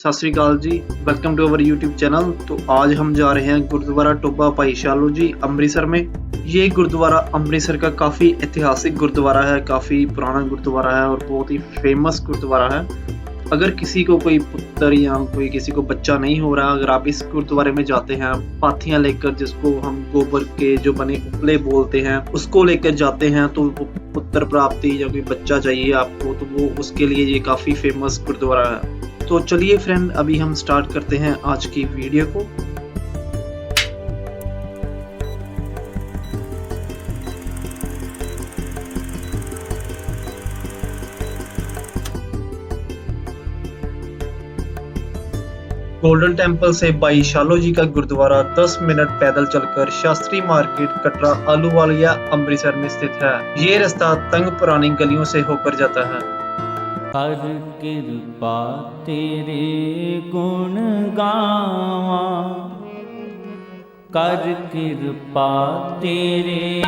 सत श्री अकाल जी, welcome to our YouTube channel. तो आज हम जा रहे हैं गुरुद्वारा टोबा भाई शालो जी अमृतसर में। ये गुरुद्वारा अमृतसर का काफ़ी ऐतिहासिक गुरुद्वारा है, काफ़ी पुराना गुरुद्वारा है और बहुत ही फेमस गुरुद्वारा है। अगर किसी को कोई पुत्र या किसी को बच्चा नहीं हो रहा, अगर आप इस गुरुद्वारे में जाते हैं पाथियां लेकर, जिसको हम गोबर के जो बने उपले बोलते हैं, उसको लेकर जाते हैं, तो पुत्र प्राप्ति या कोई बच्चा चाहिए आपको, तो वो उसके लिए ये काफ़ी फेमस गुरुद्वारा है। तो चलिए फ्रेंड, अभी हम स्टार्ट करते हैं आज की वीडियो को। गोल्डन टेम्पल से भाई शालो जी का गुरुद्वारा 10 मिनट पैदल चलकर शास्त्री मार्केट कटरा आलूवालिया अमृतसर में स्थित है। ये रास्ता तंग पुरानी गलियों से होकर जाता है। कर कृपा तेरे गुण गावा, कर कृपा तेरे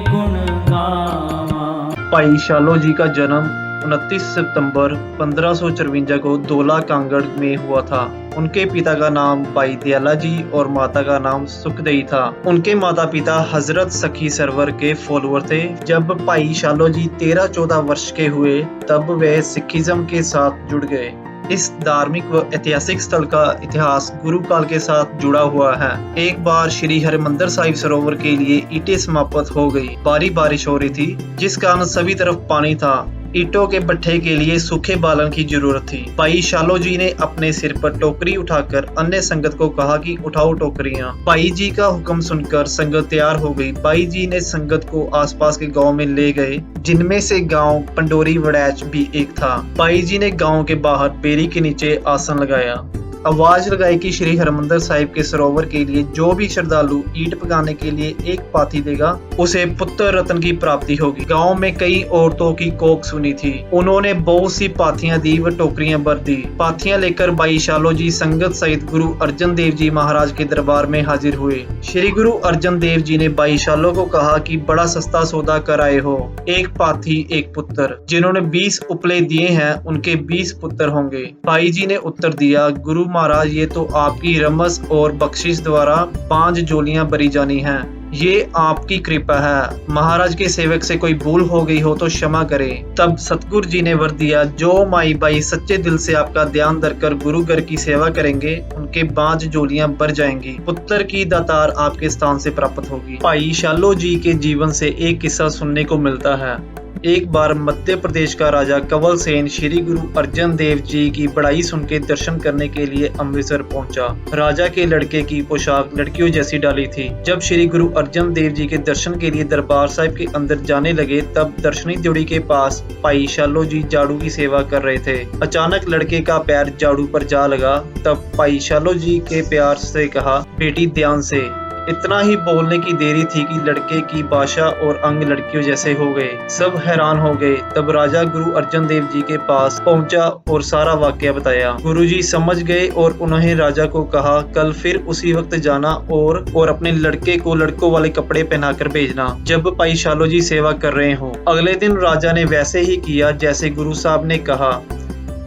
गुण गावा। भाई शालो जी का जन्म 29 सितंबर 1554 को दोला कांगड़ में हुआ था। उनके पिता का नाम भाई दयाला जी और माता का नाम सुखदेई था। उनके माता पिता हजरत सखी सरवर के फॉलोअर थे। जब भाई शालो जी 13-14 वर्ष के हुए तब वे सिखिज्म के साथ जुड़ गए। इस धार्मिक व ऐतिहासिक स्थल का इतिहास गुरु काल के साथ जुड़ा हुआ है। एक बार श्री हरिमंदिर साहिब सरोवर के लिए ईंटें समाप्त हो गई। भारी बारिश हो रही थी, जिस कारण सभी तरफ पानी था। ईंटों के भट्ठे के लिए सूखे बालन की जरूरत थी। भाई शालो जी ने अपने सिर पर टोकरी उठाकर अन्य संगत को कहा कि उठाओ टोकरियां। भाई जी का हुक्म सुनकर संगत तैयार हो गई। भाई जी ने संगत को आसपास के गांव में ले गए, जिनमें से गांव पंडोरी वड़ैच भी एक था। भाई जी ने गांव के बाहर बेरी के नीचे आसन लगाया, आवाज लगाई कि श्री हरिमंदिर साहिब के सरोवर के लिए जो भी श्रद्धालु ईंट पकाने के लिए एक पाथी देगा, उसे पुत्र रत्न की प्राप्ति होगी। गांव में कई औरतों की कोक सुनी थी। उन्होंने बहुत सी पाथियां दी व टोकरियां भर दी। पाथियां लेकर भाई शालो जी संगत सहित गुरु अर्जन देव जी महाराज के दरबार में हाजिर हुए। श्री गुरु अर्जन देव जी ने भाई शालो को कहा कि बड़ा सस्ता सौदा कर आए हो, एक पाथी एक पुत्र। जिन्होंने 20 उपले दिए हैं उनके 20 पुत्र होंगे। भाई जी ने उत्तर दिया, गुरु महाराज, ये तो आपकी रमस और बख्शिश द्वारा 5 जोलियां भरी जानी हैं। ये आपकी कृपा है। महाराज के सेवक से कोई भूल हो गई हो तो क्षमा करें। तब सतगुरु जी ने वर दिया, जो माई बाई सच्चे दिल से आपका ध्यान धरकर गुरु घर की सेवा करेंगे, उनके 5 जोलियां भर जाएंगी। पुत्र की दातार आपके स्थान से प्राप्त होगी। भाई शालो जी के जीवन से एक किस्सा सुनने को मिलता है। एक बार मध्य प्रदेश का राजा कंवल सेन श्री गुरु अर्जन देव जी की बड़ाई सुन के दर्शन करने के लिए अमृतसर पहुंचा। राजा के लड़के की पोशाक लड़कियों जैसी डाली थी। जब श्री गुरु अर्जन देव जी के दर्शन के लिए दरबार साहिब के अंदर जाने लगे, तब दर्शनी द्योड़ी के पास भाई शालो जी झाड़ू की सेवा कर रहे थे। अचानक लड़के का पैर झाड़ू पर जा लगा। तब भाई शालो जी के प्यार से कहा, बेटी ध्यान से। इतना ही बोलने की देरी थी कि लड़के की भाषा और अंग लड़कियों जैसे हो गए। सब हैरान हो गए। तब राजा गुरु अर्जन देव जी के पास पहुंचा और सारा वाकया बताया। गुरुजी समझ गए और उन्होंने राजा को कहा, कल फिर उसी वक्त जाना और अपने लड़के को लड़कों वाले कपड़े पहनाकर भेजना, जब भाई शालो जी सेवा कर रहे हो। अगले दिन राजा ने वैसे ही किया जैसे गुरु साहब ने कहा।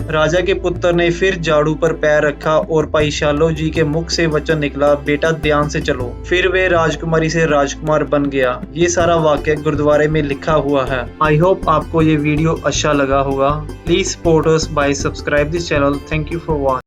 राजा के पुत्र ने फिर झाड़ू पर पैर रखा और भाई शालो जी के मुख से वचन निकला, बेटा ध्यान से चलो। फिर वे राजकुमारी से राजकुमार बन गया। ये सारा वाक्य गुरुद्वारे में लिखा हुआ है। आई होप आपको ये वीडियो अच्छा लगा होगा। Please support us by subscribe this channel. Thank you for watching.